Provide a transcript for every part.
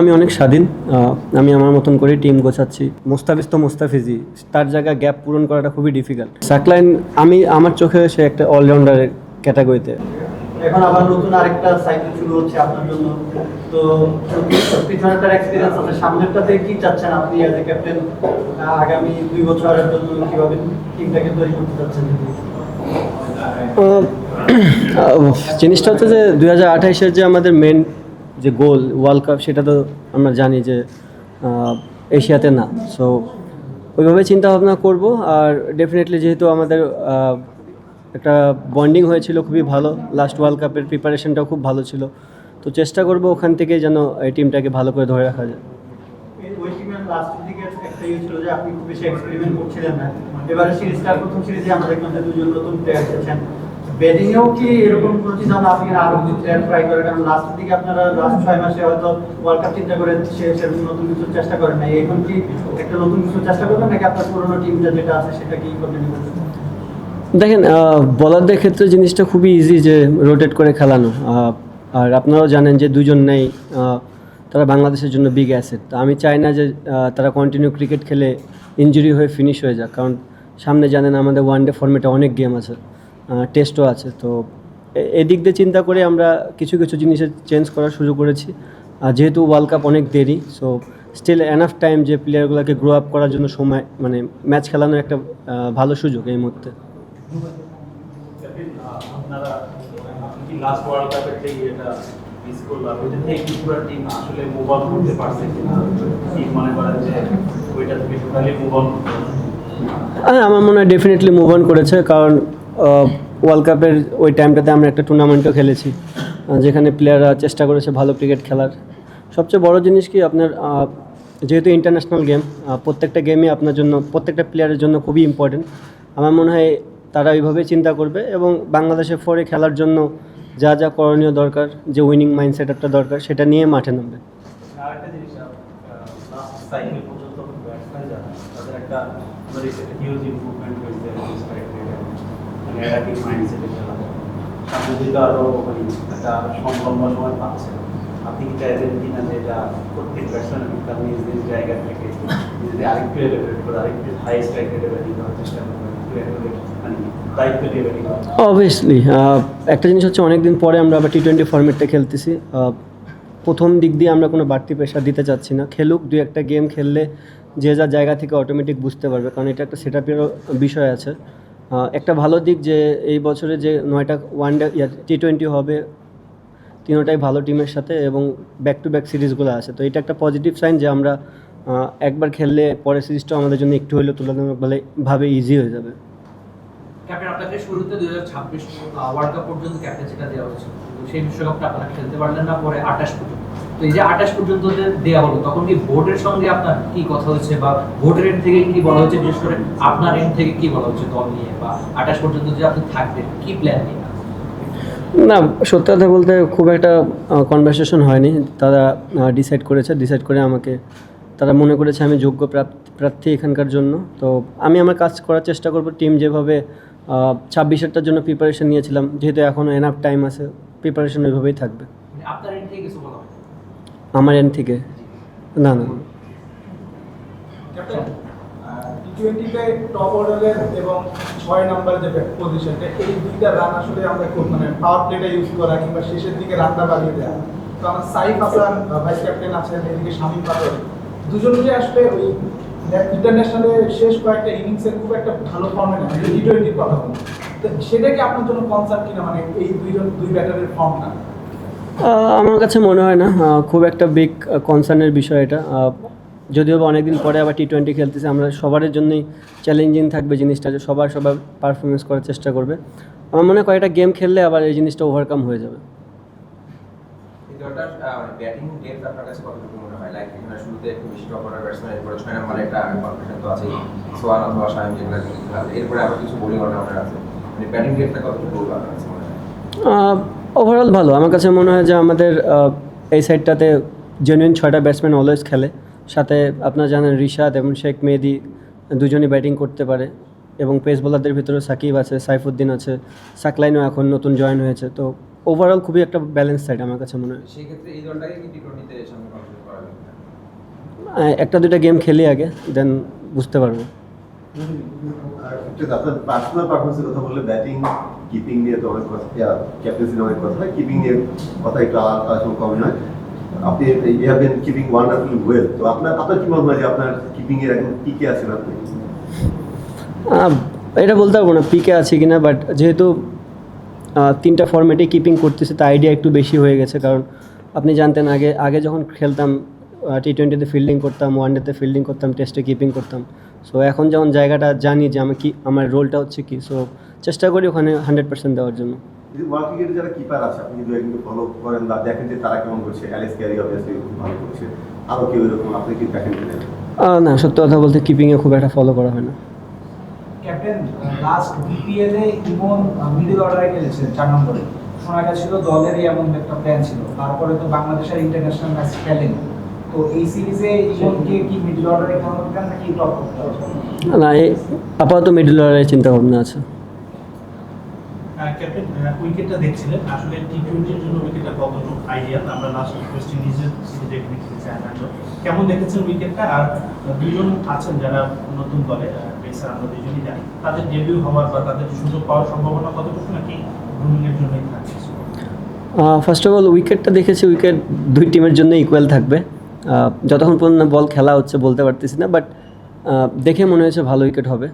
আমি অনেক স্বাধীন। আমি আমার মতন করে টিম গোছাচ্ছি। মোস্তাফিজ তো মোস্তাফিজই, তার জায়গায় গ্যাপ পূরণ করাটা খুবই ডিফিকাল্ট। সাকলাইন আমার চোখে সে একটা অলরাউন্ডারের ক্যাটাগরিতে। এখন আবার নতুন আরেকটা সাইকেল শুরু হচ্ছে আপনার জন্য। তো পিছনেরটার এক্সপিরিয়েন্স আছে, সামনেরটাতে কি চাচ্ছেন আপনি অ্যাজ এ ক্যাপ্টেন? আগামী 2 বছরের জন্য কিভাবে টিমটাকে তৈরি করতে চাচ্ছেন? জিনিসটা হচ্ছে যে 2028-এর যে আমাদের মেন যে গোল ওয়ার্ল্ড কাপ, সেটা তো আমরা জানি যে এশিয়াতে না। সো ওইভাবে চিন্তা ভাবনা করব। আর ডেফিনেটলি যেহেতু আমাদের একটা বন্ডিং হয়েছিল খুবই ভালো, লাস্ট ওয়ার্ল্ড কাপের প্রিপারেশনটাও খুব ভালো ছিল, তো চেষ্টা করব ওখান থেকে যেন এই টিমটাকে ভালো করে ধরে রাখা যায়। ওই টিমের লাস্ট দিকে একটা ইয়ে ছিল যে আপনি খুব বেশি এক্সপেরিমেন্ট করছিলেন না। এবারে সিরিজটার প্রথম সিরিজে আমরা দেখলাম যে দুজন নতুন প্লেয়ার এসেছেন। ব্যাটিংয়েও কি এরকম কোনো চিন্তা ভাবনা আপনি আরো কিছু প্লেয়ার ট্রাই করেন? কারণ লাস্টের দিকে আপনারা লাস্ট 6 মাসে হয়তো ওয়ার্ল্ড কাপ চিন্তা করে সেরকম নতুন কিছু চেষ্টা করেন না। এখন কি একটা নতুন কিছু চেষ্টা করবেন নাকি আপনার পুরোনো টিমটা যেটা আছে সেটা কি কন্টিনিউ করবেন? দেখেন, বলারদের ক্ষেত্রে জিনিসটা খুবই ইজি যে রোটেট করে খেলানো। আর আপনারাও জানেন যে দুজন নেই, তারা বাংলাদেশের জন্য বিগ অ্যাসেট। তো আমি চাই না যে তারা কন্টিনিউ ক্রিকেট খেলে ইনজুরি হয়ে ফিনিশ হয়ে যাক, কারণ সামনে জানেন আমাদের ওয়ান ডে ফর্মেটে অনেক গেম আছে, টেস্টও আছে। তো এদিক দিয়ে চিন্তা করে আমরা কিছু কিছু জিনিসের চেঞ্জ করা শুরু করেছি। যেহেতু ওয়ার্ল্ড কাপ অনেক দেরি, সো স্টিল এনাফ টাইম যে প্লেয়ারগুলোকে গ্রো আপ করার জন্য সময়, মানে ম্যাচ খেলানোর একটা ভালো সুযোগ এই মুহূর্তে। আপনারা কি লাস্ট ওয়ার্ল্ড কাপের যে এটা মিস করলাম, ওইটা থেকে কি পুরো টিম আসলে মুভ অন করতে পারছে কিনা? টিম মনে করেন যে ওইটা থেকে টোটালি মুভ অন? আমার মনে হয় ডেফিনেটলি মুভ অন করেছে, কারণ ওয়ার্ল্ড কাপের ওই টাইমটাতে আমরা একটা টুর্নামেন্টও খেলেছি, যেখানে প্লেয়াররা চেষ্টা করেছে ভালো ক্রিকেট খেলার। সবচেয়ে বড় জিনিস কি, আপনার যেহেতু ইন্টারন্যাশনাল গেম, প্রত্যেকটা গেমই আপনার জন্য, প্রত্যেকটা প্লেয়ারের জন্য খুবই ইম্পর্টেন্ট। আমার মনে হয় তারা ওইভাবেই চিন্তা করবে এবং বাংলাদেশের ফরে খেলার জন্য যা যা করণীয় দরকার, যে উইনিং মাইন্ডসেট একটা দরকার, সেটা নিয়ে মাঠে নামবে। আরেকটা জিনিস, লাস্ট সাইকেল পর্যন্ত ব্যাটসম্যান যারা তাদের একটা হিউজ ইমপ্রুভমেন্ট হয়েছে স্ট্রাইক রেটে, মানে অ্যাটাকিং মাইন্ডসেটে খেলা। সামনে দিকে আরও মানে একটা লম্বা সময় পাচ্ছে। আপনি কি চাইছেন কিনা যে এটা প্রত্যেক ব্যাটসম্যানের তার নিজ নিজ জায়গা থেকে যদি আরেকটু এলিভেট করে আরেকটু হাই স্ট্রাইক রেটে ব্যাটিং করার চেষ্টা করবেন, মানে দায়িত্ব দিয়ে ব্যাটিং করা? অবভিয়াসলি একটা জিনিস হচ্ছে, অনেক দিন পরে আমরা আবার টি-20 ফর্মেটটা খেলতেছি। প্রথম দিক দিয়ে আমরা কোনো বাড়তি প্রেশার দিতে চাচ্ছি না। খেলুক, 2-1টা গেম খেললে যে যার জায়গা থেকে অটোমেটিক বুঝতে পারবে, কারণ এটা একটা সেট আপেরও বিষয় আছে। একটা ভালো দিক যে এই বছরে যে 9টা ওয়ানডে টি-20 হবে, তিনোটাই ভালো টিমের সাথে এবং ব্যাক টু ব্যাক সিরিজগুলো আছে। তো এটা একটা পজিটিভ সাইন যে আমরা একবার খেললে পরের সিরিজটাও আমাদের জন্য একটু হলেও তুলনামূলকভাবে ইজি হয়ে যাবে। ক্যাপ্টেন, আপনাকে শুরুতে 2026 ওয়ার্ল্ড কাপ পর্যন্ত ক্যাপ্টেন্সিটা দেওয়া হয়েছিল, তো সেই বিশ্বকাপটা আপনারা খেলতে পারলেন না, পরে 28 পর্যন্ত। তো এই যে 28 পর্যন্ত দেওয়া হলো, তখন কি বোর্ডের সঙ্গে আপনার কি কথা হচ্ছে, বা বোর্ডের এন্ড থেকে কি বলা হচ্ছে, বিশেষ করে আপনার এন্ড থেকে কি বলা হচ্ছে দল নিয়ে, বা 28 পর্যন্ত যে আপনি থাকবেন কি প্ল্যান নিয়ে? না, সত্যি কথা বলতে খুব একটা কনভারসেশন হয়নি। তারা ডিসাইড করে আমাকে, তারা মনে করেছে আমি যোগ্য প্রার্থী এখানকার জন্য। তো আমি আমার কাজ করার চেষ্টা করব। টিম যেভাবে 26-এরটার জন্য প্রিপারেশন নিয়েছিলাম, যেহেতু এখনও এনাফ টাইম আছে, প্রিপারেশন ওইভাবেই থাকবে। আপনার এন্ড থেকে কিছু বলা হয়? আমার এন্ড থেকে না। ক্যাপ্টেন, টি-20তে টপ অর্ডারের এবং 6 নাম্বার যে পজিশনটা, এই দুইটা রান আসলে আমরা খুব মানে পাওয়ার প্লেটা ইউজ করা কিংবা শেষের দিকে রানটা বাড়িয়ে দেওয়া। তো আমার সাইফ হাসান ভাইস ক্যাপ্টেন আছেন, এদিকে শামীম পাটোয়ারি, দুজনকে আসলে ওই ইন্টারন্যাশনালে শেষ কয়েকটা ইনিংসের খুব একটা ভালো ফর্মে না, টি-20-র কথা বলি, তো সেটা কি আপনার জন্য কনসার্ন কিনা, মানে এই দুই ব্যাটারের ফর্মটা? আমার কাছে মনে হয় না খুব একটা বিগ কনসার্নের বিষয় এটা। যদিও বা অনেকদিন পরে আবার টি-20 খেলতেছে, আমরা সবার জন্যই চ্যালেঞ্জিং থাকবে জিনিসটা, যে সবার পারফরমেন্স করার চেষ্টা করবে। আমার মনে হয় কয়েকটা গেম খেললে আবার এই জিনিসটা ওভারকাম হয়ে যাবে। ব্যাটিং ডেপথ আপনার কাছে কতটুকু মনে হয়? লাইক এখানে শুরুতে একটু বেশি টপ অর্ডার ব্যাটসম্যান, এরপরে 6 নম্বরে একটা কনফিডেন্স তো আছে, সোহান অথবা শামীম, যেগুলো এরপরে আবার কিছু বোলিং অর্ডার আছে, মানে ব্যাটিং ডেপথটা কতটুকু আপনার কাছে মনে হয়? ওভারঅল ভালো। আমার কাছে মনে হয় যে আমাদের এই সাইডটাতে জেনুইন 6টা ব্যাটসম্যান অলওয়েজ খেলে। সাথে আপনারা জানেন রিশাদ এবং শেখ মেহেদি দুজনই ব্যাটিং করতে পারে, এবং পেস বোলারদের ভিতরে সাকিব আছে, সাইফুদ্দিন আছে, সাকলাইনও এখন নতুন জয়েন হয়েছে। তো ওভারঅল খুবই একটা ব্যালেন্স সাইড আমার কাছে মনে হয়। সেই ক্ষেত্রে এই দলটাকে কি টি-টোয়েন্টিতে সামনে কনসিডার করা যাবে না? একটা দুইটা গেম খেলি আগে, দেন বুঝতে পারবো। আর একটা আপনার পার্সোনাল পারফরমেন্সের কথা বললে ব্যাটিং কিপিং নিয়ে তো অনেক কথা, ক্যাপ্টেন্সি অনেক কথা, কিপিং নিয়ে কথা একটু আলোচনা কম নয়। আপনি you have been keeping wonderfully well, তো আপনার কি মনে হয় যে আপনার কিপিং এর এখন পিকে আছেন আপনি? এটা বলতে পারবো না পিকে আছে কিনা, বাট যেহেতু 3টা ফরম্যাটে কিপিং করতেছে তো আইডিয়া একটু বেশি হয়ে গেছে। কারণ আপনি জানতেন আগে যখন খেলতাম টি-20তে ফিল্ডিং করতাম, ওয়ানডেতে ফিল্ডিং করতাম, টেস্টে কিপিং করতাম। সো এখন যেমন জায়গাটা জানি যে আমার রোলটা হচ্ছে কি, সো চেষ্টা করি ওখানে 100% দেওয়ার জন্য। যদি ওয়ার্ল্ড ক্রিকেটে যারা কিপার আছে আপনি যদি একদিন ফলো করেন বা দেখেন যে তারা কেমন করছে, অ্যালেক্স ক্যারি অবভিয়াসলি খুব ভালো করছে, আরও কেউ এরকম আপনি কি দেখেন কিনা? না, সত্যি কথা বলতে কিপিংয়ে খুব একটা ফলো করা হয় না। ক্যাপ্টেন, লাস্ট বিপিএল এ ইমন মিডল অর্ডারে খেলেছেন 4 নম্বরে। শোনা গেছিল দলেরই এমন একটা প্ল্যান ছিল, তারপরে তো বাংলাদেশের ইন্টারন্যাশনাল ম্যাচ খেলেন। তো এই সিরিজে ইমনকে কি মিডল অর্ডারে খেলাবেন নাকি টপ করতে হবে? না, আপাতত মিডল অর্ডারের চিন্তা ভাবনা আছে। ক্যাপ্টেন, উইকেটটা দেখছিলেন, আসলে টি-20 জন্য উইকেটটা কতটুকু আইডিয়াল? আমরা লাস্ট ওয়েস্ট ইন্ডিজের সিরিজে খেলেছি আয়ারল্যান্ডও। কেমন দেখেছেন উইকেটটা? আর দুজন আছেন যারা নতুন দলে পেসার, আমরা দুজনই জানি, তাদের ডেবিউ হওয়ার বা তাদের সুযোগ পাওয়ার সম্ভাবনা কতটুকু, নাকি গ্রুমিংয়ের জন্যই থাকছে? ফার্স্ট অফ অল উইকেটটা দেখেছি, উইকেট দুই টিমের জন্য ইকুয়াল থাকবে। যতক্ষণ পর্যন্ত বল খেলা হচ্ছে বলতে পারতেছি না, বাট দেখে মনে হয়েছে ভালো উইকেট হবে।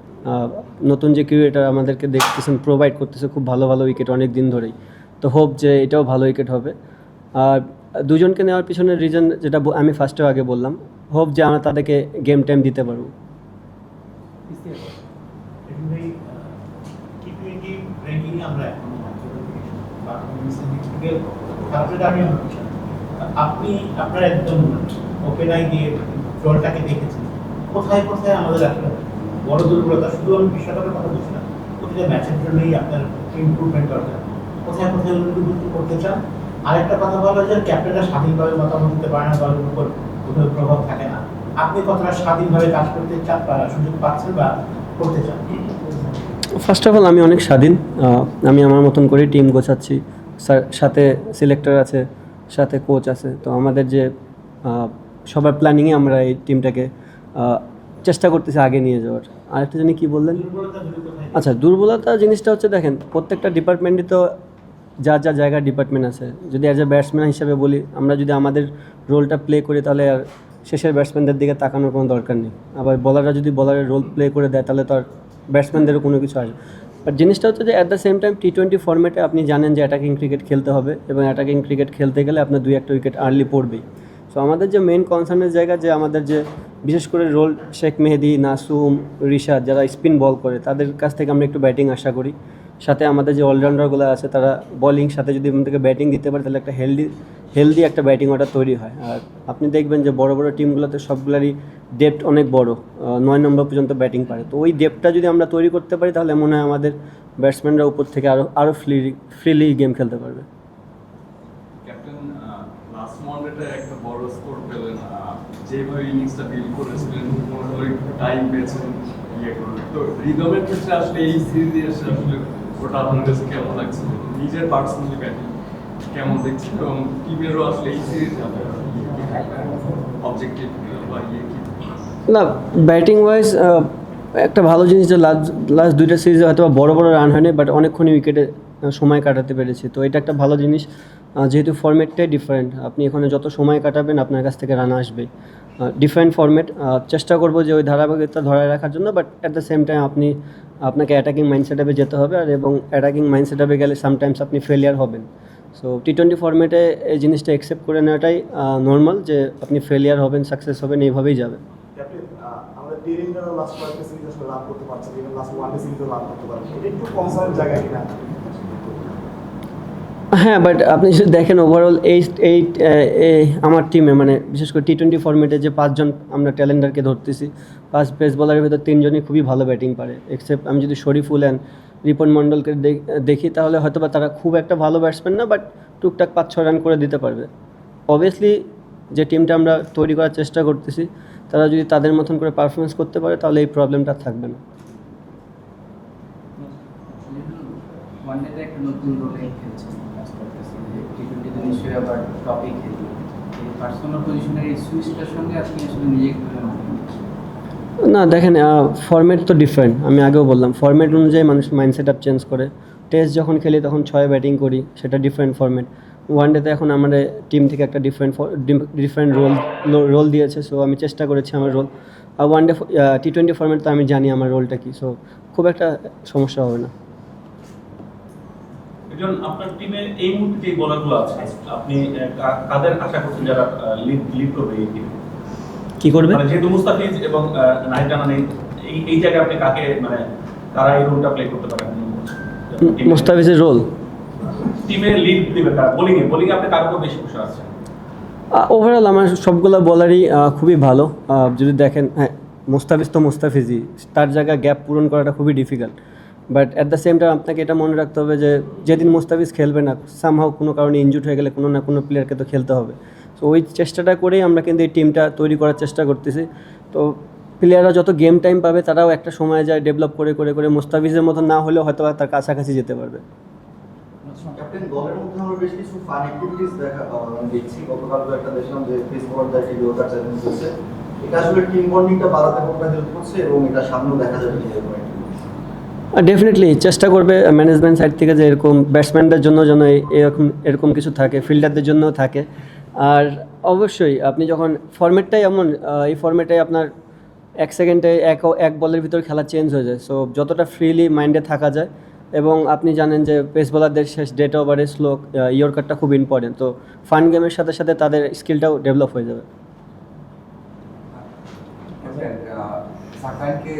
নতুন যে ক্রিকেটার আমাদেরকে দেখতেছেন প্রোভাইড করতেছে খুব ভালো ভালো উইকেট অনেক দিন ধরেই, তো হোপ যে এটাও ভালো উইকেট হবে। আর দুজনকে নেওয়ার পিছনের রিজন যেটা আমি ফার্স্টেও আগে বললাম, হোপ যে আমরা তাদেরকে গেম টাইম দিতে পারবো। টি-20 র্যাঙ্কিংয়ে আমরা এখন আপনি আপনার একদম ওপেন আই দিয়ে দলটাকে দেখেছেন, কোথায় কোথায় আমাদের আসলে বড় দুর্বলতা? শুধু আমি বিশ্বকাপের কথা বলছি না, প্রতিটা ম্যাচের জন্যই আপনার ইমপ্রুভমেন্ট দরকার। কোথায় কোথায় উন্নতি করতে চান? আরেকটা কথা বলা যায়, ক্যাপ্টেনরা স্বাধীনভাবে মতামত দিতে পারে না, দলের উপর কোনো প্রভাব থাকে না। আপনি কতটা স্বাধীনভাবে কাজ করতে চান বা সুযোগ পাচ্ছেন বা করতে চান? ফার্স্ট অফ অল আমি অনেক স্বাধীন। আমি আমার মতন করে টিম গোছাচ্ছি, সাথে সিলেক্টর আছে, সাথে কোচ আছে। তো আমাদের যে সবার প্ল্যানিংয়ে আমরা এই টিমটাকে চেষ্টা করতেছি আগে নিয়ে যাওয়ার। আরেকটা জানি কী বললেন? দুর্বলতা যদি কোথায়? আচ্ছা, দুর্বলতা জিনিসটা হচ্ছে দেখেন প্রত্যেকটা ডিপার্টমেন্টই তো যার যার জায়গার ডিপার্টমেন্ট আছে। যদি অ্যাজ এ ব্যাটসম্যান হিসাবে বলি, আমরা যদি আমাদের রোলটা প্লে করি তাহলে আর শেষের ব্যাটসম্যানদের দিকে তাকানোর কোনো দরকার নেই। আবার বলাররা যদি বলারের রোল প্লে করে দেয় তাহলে তো আর ব্যাটসম্যানদেরও কোনো কিছু আসবে। বাট জিনিসটা হচ্ছে যে অ্যাট দ্য সেম টাইম টি-20 ফর্ম্যাটে আপনি জানেন যে অ্যাটাকিং ক্রিকেট খেলতে হবে, এবং অ্যাটাকিং ক্রিকেট খেলতে গেলে আপনার 2-1 উইকেট আর্লি পড়বেই। সো আমাদের যে মেইন কনসার্নের জায়গা, যে আমাদের যে বিশেষ করে রোল শেখ মেহেদি, নাসুম, রিশাদ যারা স্পিন বল করে, তাদের কাছ থেকে আমরা একটু ব্যাটিং আশা করি। সাথে আমাদের যে অলরাউন্ডারগুলো আছে তারা বোলিং সাথে যদি আমাদেরকে ব্যাটিং দিতে পারে তাহলে একটা হেলদি একটা ব্যাটিং অর্ডার তৈরি হয়। আর আপনি দেখবেন যে বড় বড় টিমগুলোতে সবগুলারই ডেপথ অনেক বড়, 9 নম্বর পর্যন্ত ব্যাটিং পারে। তো ওই ডেপথটা যদি আমরা তৈরি করতে পারি তাহলে মনে হয় আমাদের ব্যাটসম্যানরা উপর থেকে আরও ফ্রিলি গেম খেলতে পারবে। ক্যাপ্টেন, লাস্ট ওয়ানডেতে একটা বড় স্কোর পেলেন, যেভাবে ইনিংসটা বিল্ড করেছিলেন টাইম পেয়েছেন ইয়ে করলেন। তো রিদমের ক্ষেত্রে আসলে এই সিরিজে এসে আসলে ওটা আপনার কাছে কেমন লাগছে? নিজের পার্সোনালি ব্যাটিং কেমন দেখছেন, এবং টিমেরও আসলে এই সিরিজে অবজেক্টিভ বা ইয়ে কি? না, ব্যাটিং ওয়াইজ একটা ভালো জিনিস যে লাস্ট 2টা সিরিজে হয়তো বড় বড় রান হয়নি, বাট অনেকক্ষণই উইকেটে সময় কাটাতে পেরেছি। তো এটা একটা ভালো জিনিস, যেহেতু ফরম্যাটটাই ডিফারেন্ট। আপনি এখানে যত সময় কাটাবেন আপনার কাছ থেকে রান আসবে। ডিফারেন্ট ফরম্যাট, চেষ্টা করবো যে ওই ধারাবাহিকতা ধরায় রাখার জন্য, but at the same time আপনাকে অ্যাটাকিং মাইন্ড সেটআপে যেতে হবে। আর এবং অ্যাটাকিং মাইন্ড সেটআপে গেলে সামটাইমস আপনি ফেলিয়ার হবেন। সো টি-20 ফরম্যাটে এই জিনিসটা অ্যাকসেপ্ট করে নেওয়াটাই নর্মাল, যে আপনি ফেলিয়ার হবেন, সাকসেস হবেন, এইভাবেই যাবে। ক্যাপ্টেন, আমরা টেরিনও লাস্ট কয়েকটা সিরিজ আসলে লাভ করতে পারছি, ইভেন লাস্ট ওয়ানডে সিরিজও লাভ করতে পারছি, এটা একটু কনসার্ন জায়গা কিনা? হ্যাঁ, বাট আপনি যদি দেখেন ওভারঅল এই আমার টিমে, মানে বিশেষ করে টি-20 ফরম্যাটে যে 5 জন আমরা ট্যালেন্ডারকে ধরতেছি, 5 পেস বলারের ভেতর 3 জনই খুবই ভালো ব্যাটিং পারে। এক্সেপ্ট আমি যদি শরীফুল অ্যান্ড রিপন মণ্ডলকে দেখি তাহলে হয়তো বা তারা খুব একটা ভালো ব্যাটসম্যান না, বাট টুকটাক 5-6 রান করে দিতে পারবে। অবভিয়াসলি যে টিমটা আমরা তৈরি করার চেষ্টা করতেছি তারা যদি তাদের মতন করে পারফরমেন্স করতে পারে তাহলে এই প্রবলেমটা থাকবে না। ওয়ানডেতে একটা নতুন রোলে খেলছেন, নিশ্চয়ই আবার টপিক খেলি এই পার্সোনাল পজিশনের এই সুইচটার সঙ্গে আপনি আসলে নিজেকে না দেখেন, ফরম্যাট তো ডিফারেন্ট। আমি আগেও বললাম ফরম্যাট অনুযায়ী মানুষ মাইন্ডসেট আপ চেঞ্জ করে। টেস্ট যখন খেলি তখন 6 ব্যাটিং করি, সেটা ডিফারেন্ট ফরম্যাট। ওয়ানডেতে এখন আমাদের টিম থেকে একটা ডিফারেন্ট রোল দিয়েছে, সো আমি চেষ্টা করেছি আমার রোল। আর ওয়ানডে T20 ফরম্যাট তো আমি জানি আমার রোলটা কী, সো খুব একটা সমস্যা হবে না। একজন আপনার টিমে এই মুহূর্তে যে বলারগুলো আছে, আপনি কাদের আশা করছেন যারা লিড করবে এই টিমে? কী করবে? মানে যেহেতু মুস্তাফিজ এবং নাহিদ রানা এই জায়গায় আপনি কাকে, মানে কারা এই রোলটা প্লে করতে পারেন? মুস্তাফিজের রোল টিমে লিড দিবে কারা? বোলিংয়ে আপনি কার উপর বেশি খুশি আছেন? ওভারঅল আমার সবগুলো বলারই খুবই ভালো। যদি দেখেন, হ্যাঁ মুস্তাফিজ তো মুস্তাফিজই, তার জায়গায় গ্যাপ পূরণ করাটা খুবই difficult. But at the same time আপনাকে এটা মনে রাখতে হবে যে যেদিন মুস্তাফিজ খেলবে না, সামহাও কোনো কারণে ইনজুর্ড হয়ে গেলে কোনো না কোনো প্লেয়ারকে তো খেলতে হবে। সো ওই চেষ্টাটা করেই আমরা কিন্তু এই টিমটা তৈরি করার চেষ্টা করতেছি। তো প্লেয়াররা যত গেম টাইম পাবে তারাও একটা সময় যায় ডেভেলপ করে করে করে মুস্তাফিজের মতো না হলেও হয়তো তার কাছাকাছি যেতে পারবে। ক্যাপ্টেন, দলের মধ্যে আমরা বেশ কিছু ফান অ্যাক্টিভিটিস দেখছি। গতকাল একটা দেখলাম যে ফেসবুক একটা ইয়োগা চ্যালেঞ্জ হচ্ছে। এটা আসলে টিম বন্ডিংটা বাড়াতে কতটা হেল্প করছে এবং এটা সামনেও দেখা যাবে এরকম ডেফিনেটলি চেষ্টা করবে ম্যানেজমেন্ট সাইড থেকে যে এরকম ব্যাটসম্যানদের জন্য যেন এরকম কিছু থাকে, ফিল্ডারদের জন্যও থাকে। আর অবশ্যই আপনি যখন ফরম্যাটটাই এমন, এই ফরম্যাটে আপনার 1 সেকেন্ডে এক বলের ভিতর খেলা চেঞ্জ হয়ে যায়। সো যতটা ফ্রিলি মাইন্ডে থাকা যায়, এবং আপনি জানেন যে পেস বোলারদের শেষ ডেট ওভারে স্লো ইয়র্কারটা খুব ইম্পর্টেন্ট। তো ফান গেমের সাথে সাথে তাদের স্কিলটাও ডেভেলপ হয়ে যাবে। সাকাইকে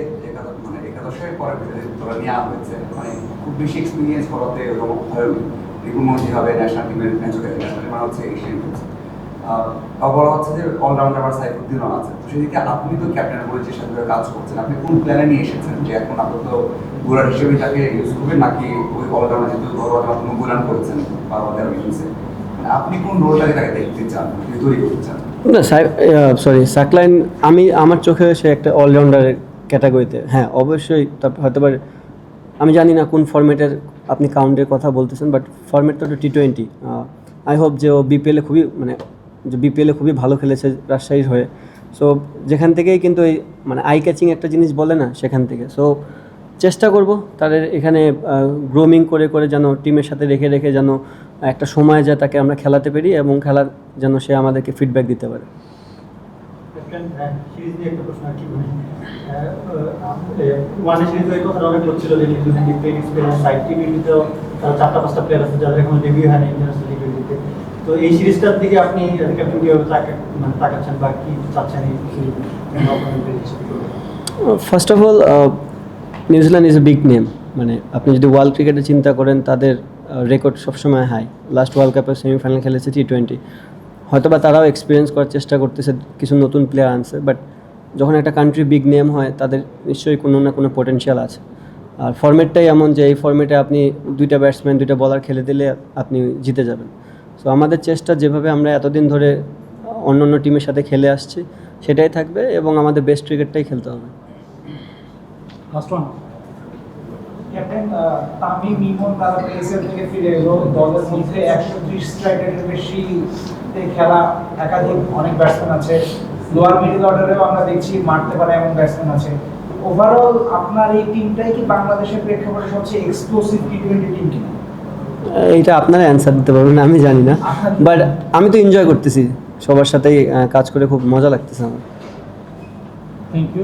একাদশের পরে তোরা নেওয়া হয়েছে, মানে খুব বেশি এক্সপিরিয়েন্স করাতে রিকুমন্ডি হবে ন্যাশনাল টিমের ন্যাশনাল টিম হচ্ছে এশিয়ান গেমস। বলা হচ্ছে যে অলরাউন্ডার আবার সাইফুদ্দিনও আছে। তো সেদিকে আপনি তো ক্যাপ্টেন বলে যে সাথে কাজ করছেন, আপনি কোন প্ল্যানে নিয়ে এসেছেন যে এখন আপনার তো বোলার হিসেবে তাকে ইউজ করবেন, নাকি ওই অলরাউন্ডার যেহেতু আপনি বোলার করেছেন বারবার ইনিংসে, আপনি কোন রোলটাকে তাকে দেখতে চান, তৈরি করতে চান? না সাকলাইন আমার চোখে সে একটা অলরাউন্ডারের ক্যাটাগরিতে। হ্যাঁ অবশ্যই হয়তো আমি জানি না কোন ফরম্যাটের আপনি কাউন্টের কথা বলতেছেন, বাট ফরম্যাটটা তো T20। আই হোপ যে ও বিপিএলে খুবই ভালো খেলেছে রাজশাহীর হয়ে। সো যেখান থেকেই কিন্তু এই মানে আই ক্যাচিং একটা জিনিস বলে না, সেখান থেকে। সো চেষ্টা করব তাদের এখানে গ্রোমিং করে করে যেন টিমের সাথে রেখে রেখে যেন একটা সময় যায় তাকে আমরা খেলাতে পারি, এবং খেলার যেন সে আমাদেরকে ফিডব্যাক দিতে পারে। সিরিজ নিয়ে একটা প্রশ্ন আর কি, ওয়ান সিরিজ ওই কথাটা অনেক হচ্ছিল যে T20 প্লেয়ার এক্সপেরিয়েন্স সাইড টিভিতেও 4-5টা প্লেয়ার আছে যাদের এখন ডেবিউ হয়নি ইন্টারন্যাশনাল T20-তে। তো এই সিরিজটার দিকে আপনি ক্যাপ্টেন কিভাবে তাকাচ্ছেন বা কি চাচ্ছেন এই series? First of all New Zealand is a big name. মানে আপনি যদি ওয়ার্ল্ড ক্রিকেটে চিন্তা করেন, তাদের রেকর্ড সবসময় হাই। লাস্ট ওয়ার্ল্ড কাপের সেমিফাইনাল খেলেছে T20। হয়তোবা তারাও এক্সপিরিয়েন্স করার চেষ্টা করতেছে, কিছু নতুন প্লেয়ার আনছে। বাট যখন একটা কান্ট্রি বিগ নেম হয়, তাদের নিশ্চয়ই কোনো না কোনো পোটেনশিয়াল আছে। আর ফরম্যাটটাই এমন যে এই ফরম্যাটে আপনি 2টা ব্যাটসম্যান 2টা বলার খেলে দিলে আপনি জিতে যাবেন। সো আমাদের চেষ্টা যেভাবে আমরা এতদিন ধরে অন্য টিমের সাথে খেলে আসছি সেটাই থাকবে, এবং আমাদের বেস্ট ক্রিকেটটাই খেলতে হবে। ক্যাপ্টেন, তামিম ইমন তারা পেসার থেকে ফিরে এলো, দলের মধ্যে 130 স্ট্রাইকারের বেশি খেলা একাধিক অনেক ব্যাটসম্যান আছে, লোয়ার মিডল অর্ডারেও আমরা দেখছি মারতে পারে এমন ব্যাটসম্যান আছে। ওভারঅল আপনার এই টিমটাই কি বাংলাদেশের প্রেক্ষাপটে সবচেয়ে এক্সপ্লোসিভ T20 টিম কিনা? এইটা আপনারা অ্যান্সার দিতে পারবেন না, আমি জানি না। বাট আমি তো এনজয় করতেছি, সবার সাথেই কাজ করে খুব মজা লাগতেছে আমার। Thank you.